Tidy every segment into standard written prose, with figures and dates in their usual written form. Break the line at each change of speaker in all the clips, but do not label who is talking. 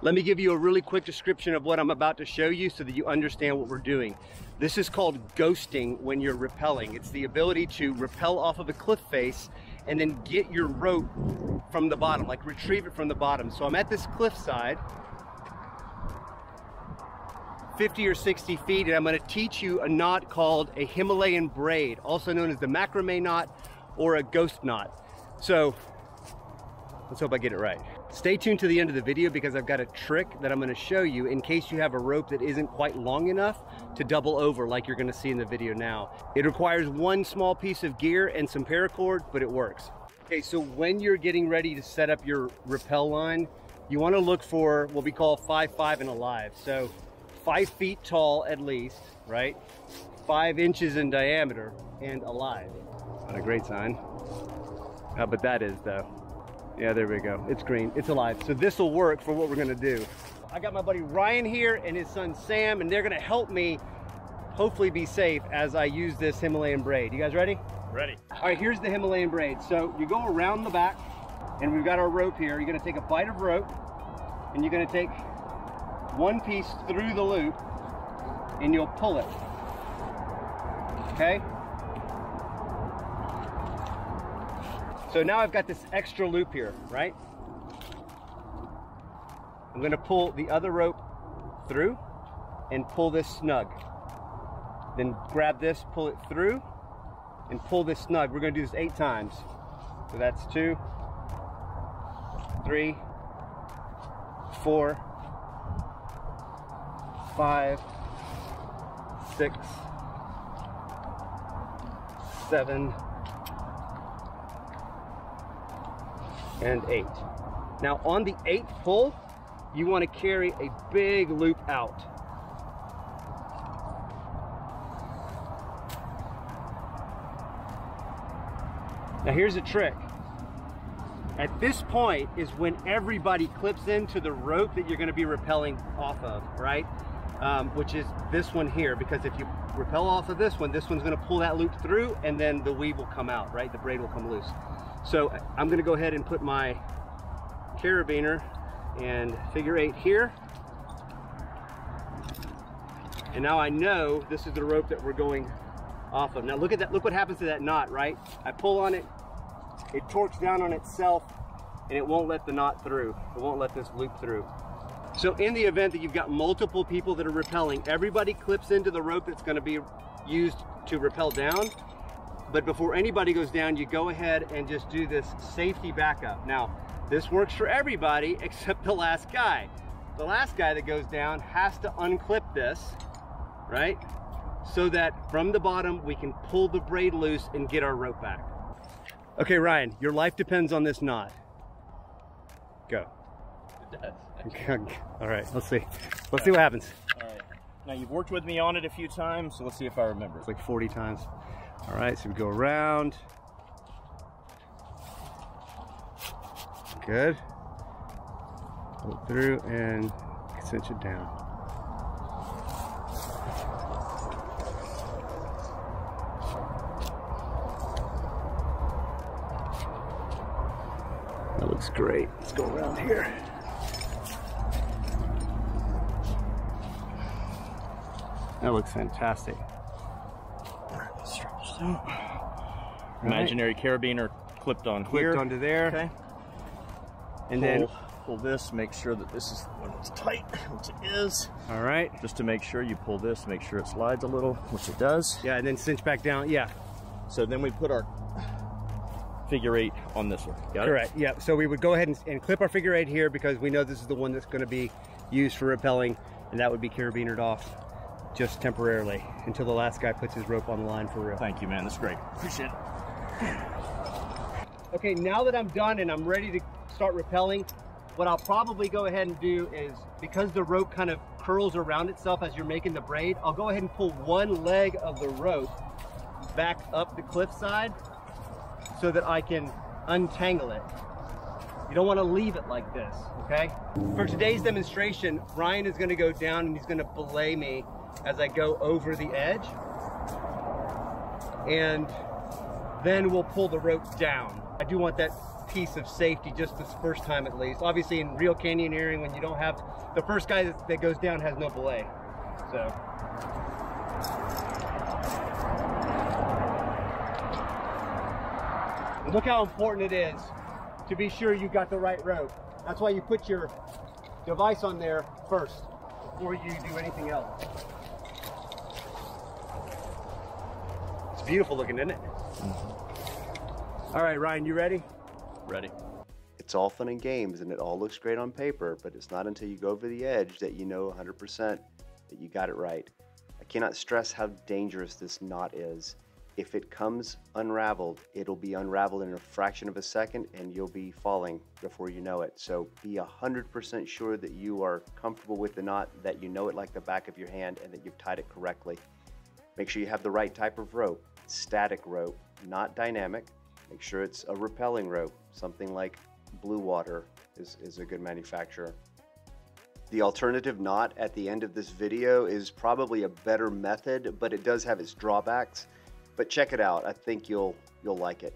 Let me give you a really quick description of what I'm about to show you so that you understand what we're doing. This is called ghosting when you're rappelling. It's the ability to rappel off of a cliff face and then get your rope from the bottom, like retrieve it from the bottom. So I'm at this cliff side, 50 or 60 feet, and I'm gonna teach you a knot called a Himalayan braid, also known as the macrame knot or a ghost knot. So let's hope I get it right. Stay tuned to the end of the video because I've got a trick that I'm going to show you in case you have a rope that isn't quite long enough to double over like you're going to see in the video now. It requires one small piece of gear and some paracord, but it works. Okay, so when you're getting ready to set up your rappel line, you want to look for what we call 5'5" and alive. So 5 feet tall at least, right? 5 inches in diameter and alive. Not a great sign. But that is though. Yeah, there we go. It's green, it's alive. So this will work for what we're gonna do. I got my buddy Ryan here and his son Sam, and they're gonna help me hopefully be safe as I use this Himalayan braid. You guys ready?
Ready.
All right, here's the Himalayan braid. So you go around the back and we've got our rope here. You're gonna take a bite of rope and you're gonna take one piece through the loop and you'll pull it, okay? So now I've got this extra loop here, right? I'm gonna pull the other rope through and pull this snug. Then grab this, pull it through, and pull this snug. We're gonna do this 8 times. So that's 2, 3, 4, 5, 6, 7, and 8. Now on the 8th pull, you want to carry a big loop out. Now here's a trick. At this point is when everybody clips into the rope that you're going to be rappelling off of, right? Which is this one here, because if you rappel off of this one's going to pull that loop through and then the weave will come out, right? The braid will come loose. So I'm going to go ahead and put my carabiner and figure 8 here. And now I know this is the rope that we're going off of. Now look at that, look what happens to that knot, right? I pull on it, it torques down on itself, and it won't let the knot through. It won't let this loop through. So in the event that you've got multiple people that are rappelling, everybody clips into the rope that's going to be used to rappel down. But before anybody goes down, you go ahead and just do this safety backup. Now, this works for everybody except the last guy. The last guy that goes down has to unclip this, right? So that from the bottom, we can pull the braid loose and get our rope back. Okay, Ryan, your life depends on this knot. Go.
It does.
All right, let's see. Let's see what happens.
All right. Now you've worked with me on it a few times, so let's see if I remember.
It's like 40 times. All right, so we go around. Good. Pull it through and cinch it down. That looks great. Let's go around here. That looks fantastic.
Imaginary carabiner clipped on here.
Clipped onto there.
Okay.
And then
pull this, make sure that this is when it's tight, which it is.
All right.
Just to make sure you pull this, make sure it slides a little, which it does.
Yeah, and then cinch back down. Yeah.
So then we put our figure 8 on this one. Got it?
Correct. Yeah. So we would go ahead and clip our figure 8 here because we know this is the one that's going to be used for rappelling, and that would be carabinered off just temporarily until the last guy puts his rope on the line for real.
Thank you, man. That's great. Appreciate it.
Okay, now that I'm done and I'm ready to start rappelling, what I'll probably go ahead and do is, because the rope kind of curls around itself as you're making the braid, I'll go ahead and pull one leg of the rope back up the cliffside so that I can untangle it. You don't want to leave it like this, okay? For today's demonstration, Ryan is going to go down and he's going to belay me as I go over the edge. and then we'll pull the rope down. I do want that piece of safety just this first time at least. Obviously in real canyoneering, when you don't have, the first guy that goes down has no belay. So. And look how important it is to be sure you got the right rope. That's why you put your device on there first before you do anything else. It's beautiful looking, isn't it? All right, Ryan, you ready?
Ready.
It's all fun and games and it all looks great on paper, but it's not until you go over the edge that you know 100% that you got it right. I cannot stress how dangerous this knot is. If it comes unraveled, it'll be unraveled in a fraction of a second and you'll be falling before you know it. So be 100% sure that you are comfortable with the knot, that you know it like the back of your hand, and that you've tied it correctly. Make sure you have the right type of rope, static rope, not dynamic. Make sure it's a rappelling rope, something like Blue Water is a good manufacturer. The alternative knot at the end of this video is probably a better method, but it does have its drawbacks. But check it out. I think you'll like it.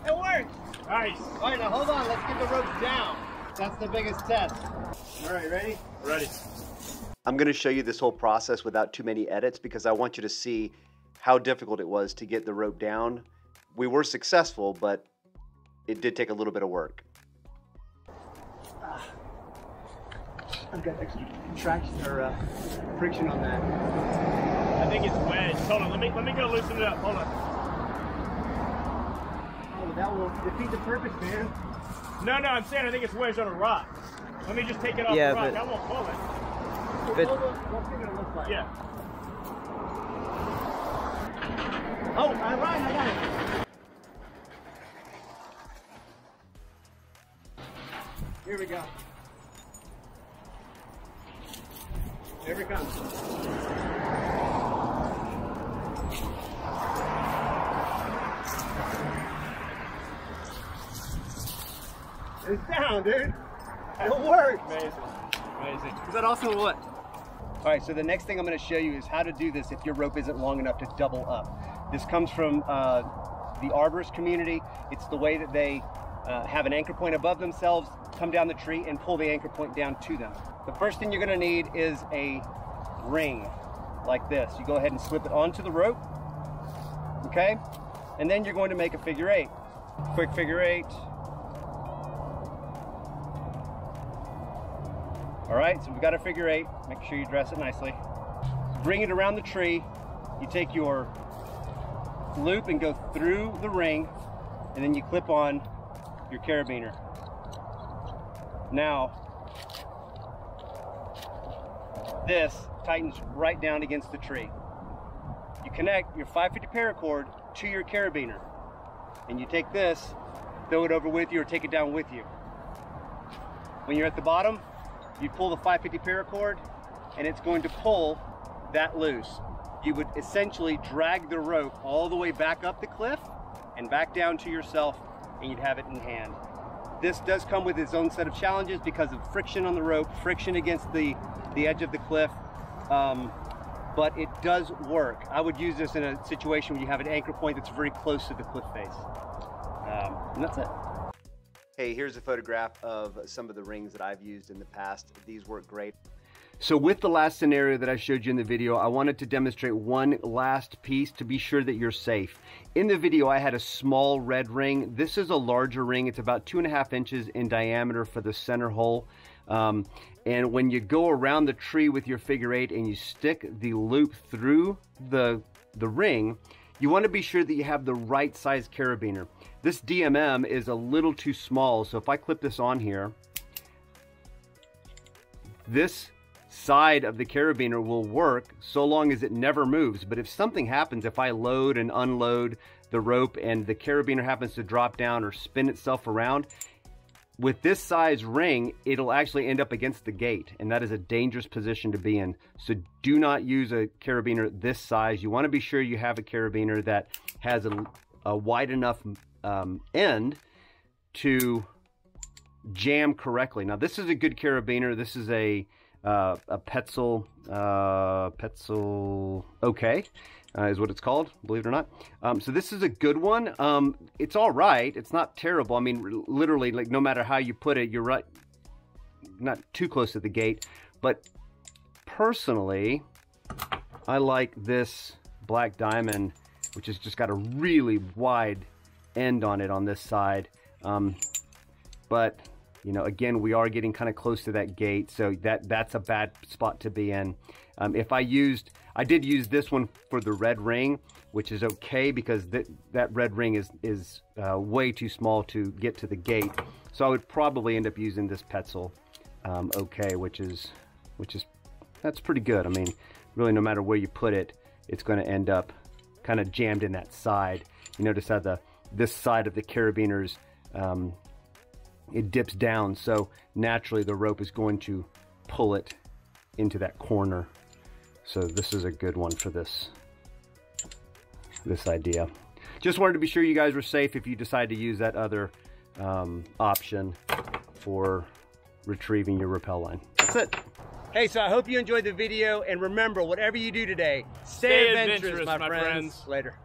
It worked! Nice! All right, now hold on. Let's get the rope down. That's the biggest test. All right, ready?
Ready.
I'm going to show you this whole process without too many edits because I want you to see how difficult it was to get the rope down. We were successful, but it did take a little bit of work.
I've got extra traction or friction on that.
I think it's wedged. Hold on, let me go loosen it up. Hold on.
Oh, that will defeat the purpose, man.
No, I'm saying I think it's wedged on a rock. Let me just take it off the rock. I won't pull it.
What's it gonna look like?
Yeah.
Oh, Ryan, I got it. Here we go. Here it comes. It's down, dude. It worked.
Amazing. Amazing.
Is that awesome or what? All right, so the next thing I'm going to show you is how to do this if your rope isn't long enough to double up. This comes from the arborist community. It's the way that they have an anchor point above themselves, come down the tree, and pull the anchor point down to them. The first thing you're going to need is a ring like this. You go ahead and slip it onto the rope, okay? And then you're going to make a figure eight. Quick figure eight. All right, so we've got a figure eight. Make sure you dress it nicely. Bring it around the tree. You take your loop and go through the ring, and then you clip on your carabiner. Now, this tightens right down against the tree. You connect your 550 paracord to your carabiner, and you take this, throw it over with you, or take it down with you. When you're at the bottom, you pull the 550 paracord, and it's going to pull that loose. You would essentially drag the rope all the way back up the cliff and back down to yourself, and you'd have it in hand. This does come with its own set of challenges because of friction on the rope, friction against the edge of the cliff, but it does work. I would use this in a situation where you have an anchor point that's very close to the cliff face. And that's it.
Hey, here's a photograph of some of the rings that I've used in the past. These work great.
So with the last scenario that I showed you in the video, I wanted to demonstrate one last piece to be sure that you're safe. In the video, I had a small red ring. This is a larger ring. It's about 2.5 inches in diameter for the center hole. And when you go around the tree with your figure eight and you stick the loop through the ring, you want to be sure that you have the right size carabiner. This DMM is a little too small, so if I clip this on here, this side of the carabiner will work so long as it never moves. But if something happens, if I load and unload the rope and the carabiner happens to drop down or spin itself around, with this size ring, it'll actually end up against the gate, and that is a dangerous position to be in. So do not use a carabiner this size. You want to be sure you have a carabiner that has a wide enough end to jam correctly. Now this is a good carabiner. This is a 𝐵𝐻𝐿 OK is what it's called, believe it or not. So this is a good one. It's all right. It's not terrible. I mean, literally, like no matter how you put it, you're right, not too close to the gate. But personally, I like this Black Diamond, which has just got a really wide end on it on this side. But you know, again, we are getting kind of close to that gate, so that's a bad spot to be in. I did use this one for the red ring, which is okay because that red ring is way too small to get to the gate. So I would probably end up using this 𝐵𝐻𝐿 OK, which is that's pretty good. I mean, really, no matter where you put it, it's going to end up kind of jammed in that side. You notice how this side of the carabiners, it dips down, so naturally the rope is going to pull it into that corner. So this is a good one for this idea. Just wanted to be sure you guys were safe if you decide to use that other option for retrieving your rappel line. That's it. Hey, so I hope you enjoyed the video, and remember, whatever you do today, stay adventurous, my friends. Later.